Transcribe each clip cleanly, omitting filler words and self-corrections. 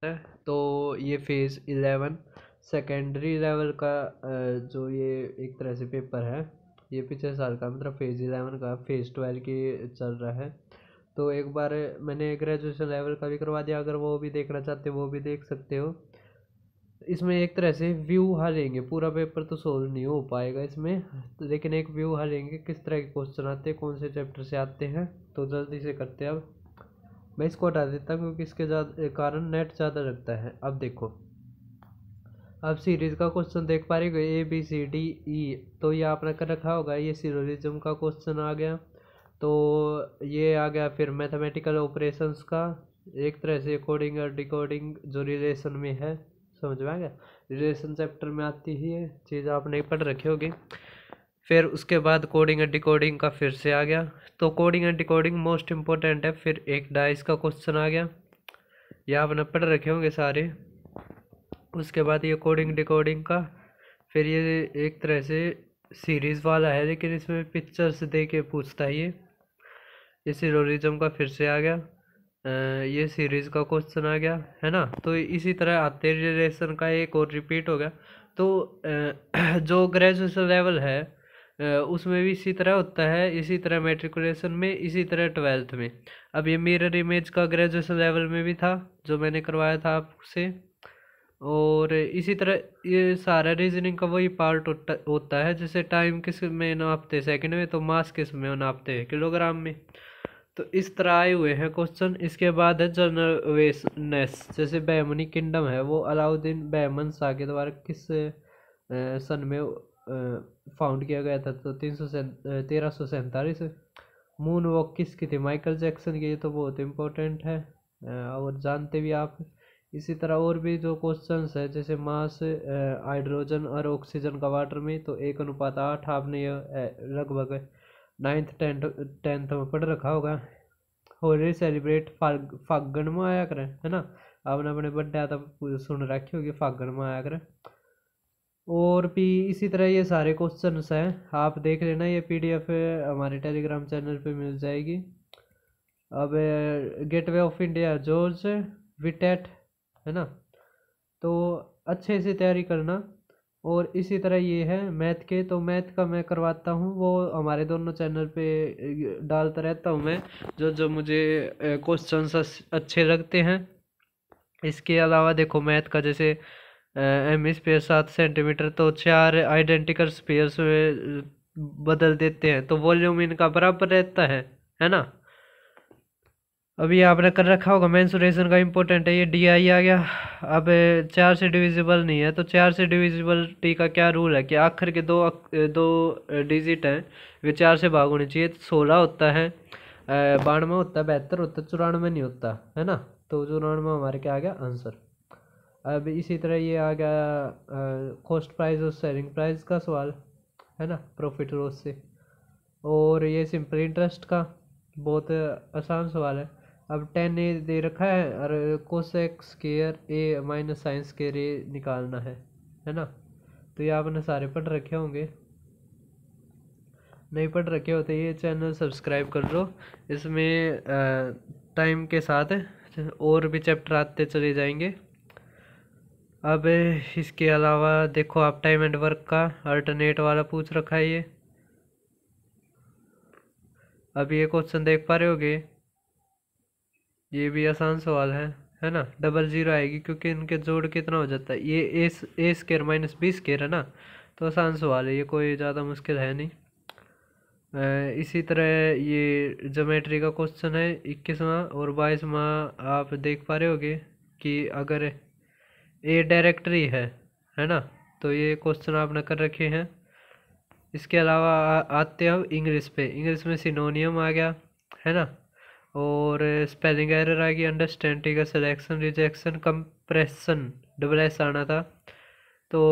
है। तो ये फेज़ 11 सेकेंडरी लेवल का जो ये एक तरह से पेपर है, ये पिछले साल का मतलब फेज़ 11 का फेज़ 12 की चल रहा है। तो एक बार मैंने ग्रेजुएशन लेवल का भी करवा दिया, अगर वो भी देखना चाहते हो वो भी देख सकते हो। इसमें एक तरह से व्यू हालेंगे, पूरा पेपर तो सोल्व नहीं हो पाएगा इसमें, लेकिन एक व्यू हालेंगे किस तरह के क्वेश्चन आते हैं, कौन से चैप्टर से आते हैं। तो जल्दी से करते हैं। अब मैं इसको हटा देता हूँ क्योंकि इसके कारण नेट ज़्यादा लगता है। अब देखो, अब सीरीज का क्वेश्चन देख पा रहे हो, ABCDE। तो ये आपने कर रखा होगा, ये सिलोजिज्म का क्वेश्चन आ गया। तो ये आ गया फिर मैथमेटिकल ऑपरेशंस का, एक तरह से कोडिंग और डिकोडिंग जो रिलेशन में है, समझ में आ गया। रिलेशन चैप्टर में आती ही है चीज़, आपने पढ़ रखी होगी। फिर उसके बाद कोडिंग एंड डिकोडिंग का फिर से आ गया। तो coding and decoding most important है। फिर एक डाइस का क्वेश्चन आ गया, ये आपने पढ़ रखे होंगे सारे। उसके बाद ये कोडिंग डिकोडिंग का, फिर ये एक तरह से सीरीज़ वाला है, लेकिन इसमें पिक्चर्स दे के पूछता है ये सिलोजिज्म का फिर से आ गया। ये सीरीज़ का क्वेश्चन आ गया है ना। तो इसी तरह आते रिलेशन का एक और रिपीट हो गया। तो जो ग्रेजुएशन लेवल है उसमें भी इसी तरह होता है, इसी तरह मैट्रिकुलेशन में, इसी तरह 12th में। अब ये मिरर इमेज का ग्रेजुएशन लेवल में भी था जो मैंने करवाया था आपसे। और इसी तरह ये सारा रीजनिंग का वही पार्ट होता है। जैसे टाइम किस में नापते हैं, सेकंड में, तो मास किस में नापते हैं, किलोग्राम में। तो इस तरह आए हुए हैं क्वेश्चन। इसके बाद है जनरल अवेयरनेस। जैसे बहमनी किंगडम है, वो अलाउद्दीन बहमन शाह के द्वारा किस सन में फाउंड किया गया था, तो 1347। मून वॉक किसकी थी, माइकल जैक्सन की। ये तो बहुत इम्पोर्टेंट है और जानते भी आप। इसी तरह और भी जो क्वेश्चंस है, जैसे मास हाइड्रोजन और ऑक्सीजन का वाटर में, तो 1:8 आपने ये लगभग 9th 10th में पढ़ रखा होगा। होली सेलिब्रेट फागण में आया करें, है ना। आपने अपने बर्थडे आता सुन रखी होगी, फागण में आया करें। और भी इसी तरह ये सारे क्वेश्चंस हैं, आप देख लेना। ये PDF हमारे टेलीग्राम चैनल पे मिल जाएगी। अब gateway of India George Wittet, है ना। तो अच्छे से तैयारी करना। और इसी तरह ये है मैथ के, तो मैथ का मैं करवाता हूँ, वो हमारे दोनों चैनल पे डालता रहता हूँ मैं, जो जो मुझे क्वेश्चंस अच्छे लगते हैं। इसके अलावा देखो मैथ का, जैसे एम स्पेयर 7 सेंटीमीटर, तो 4 आइडेंटिकल स्पेयर्स में बदल देते हैं, तो वॉल्यूम इनका बराबर रहता है ना। अभी आपने कर रखा होगा मेंसुरेशन का, इंपॉर्टेंट है ये। DI आ गया। अब 4 से डिविजिबल नहीं है, तो 4 से डिविजिबिलिटी का क्या रूल है कि आखिर के दो डिजिट हैं वे 4 से भाग होने चाहिए। 16 होता है, 92 होता है, 72 होता है, 94 नहीं होता, है ना। तो 94 हमारे क्या आ गया आंसर। अब इसी तरह ये आ गया कॉस्ट प्राइस और सेलिंग प्राइस का सवाल, है ना, प्रॉफिट लॉस से। और ये सिंपल इंटरेस्ट का बहुत आसान सवाल है। अब 10 ए दे रखा है और cosec square A minus sine square A निकालना है ना। तो ये आपने सारे पढ़ रखे होंगे, नहीं पढ़ रखे होते ये चैनल सब्सक्राइब कर लो। इसमें टाइम के साथ और भी चैप्टर आते चले जाएंगे। अब इसके अलावा देखो, आप टाइम एंड वर्क का अल्टरनेट वाला पूछ रखा है ये। अब ये क्वेश्चन देख पा रहे होगे, ये भी आसान सवाल है ना। 00 आएगी क्योंकि इनके जोड़ कितना हो जाता है, ये A square minus B square है ना। तो आसान सवाल है ये, कोई ज़्यादा मुश्किल है नहीं। इसी तरह ये ज्योमेट्री का क्वेश्चन है 21वां और 22वां। आप देख पा रहे होगे कि अगर A डायरेक्टरी है ना, तो ये क्वेश्चन आपने कर रखे हैं। इसके अलावा आते हैं अब इंग्लिश पे। इंग्लिश में सिनोनियम आ गया, है ना। और स्पेलिंग एरर आ गई, अंडरस्टैंडिंग का selection, rejection, compression, double S आना था। तो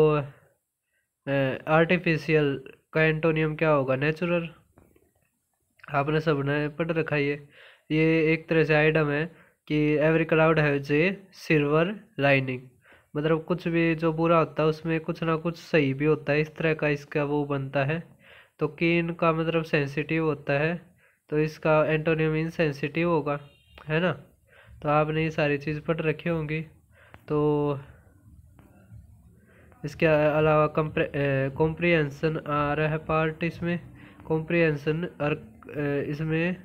आर्टिफिशियल का एंटोनियम क्या होगा, नेचुरल। आपने सबने पढ़ रखा है ये एक तरह से आइटम है कि every cloud has a silver lining. मतलब कुछ भी जो बुरा होता है उसमें कुछ ना कुछ सही भी होता है, इस तरह का इसका वो बनता है। तो कीन का मतलब सेंसिटिव होता है, तो इसका एंटोनियम इनसेंसिटिव होगा, है ना। तो आपने ये सारी चीज़ पढ़ रखी होंगी। तो इसके अलावा कॉम्प्रिहेंशन आ रहा है पार्ट इसमें, कॉम्प्रिहेंशन और इसमें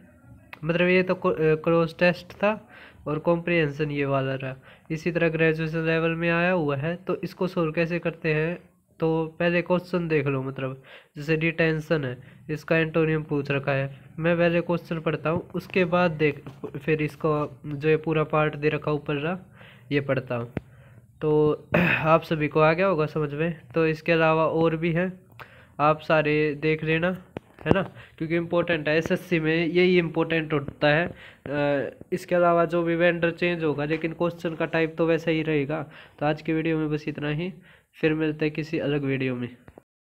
मतलब ये तो क्रॉस टेस्ट था और कॉम्प्रिहेंशन ये वाला रहा। इसी तरह ग्रेजुएशन लेवल में आया हुआ है। तो इसको सोल्व कैसे करते हैं, तो पहले क्वेश्चन देख लो, मतलब जैसे डिटेंशन है, इसका एंटोनियम पूछ रखा है, मैं पहले क्वेश्चन पढ़ता हूँ, उसके बाद देख फिर इसको जो ये पूरा पार्ट दे रखा ऊपर रहा ये पढ़ता हूँ। तो आप सभी को आ गया होगा समझ में। तो इसके अलावा और भी हैं, आप सारे देख लेना, है ना, क्योंकि इम्पोर्टेंट है एसएससी में, यही इम्पोर्टेंट होता है। इसके अलावा जो भी वेंडर चेंज होगा लेकिन क्वेश्चन का टाइप तो वैसा ही रहेगा। तो आज की वीडियो में बस इतना ही, फिर मिलते हैं किसी अलग वीडियो में।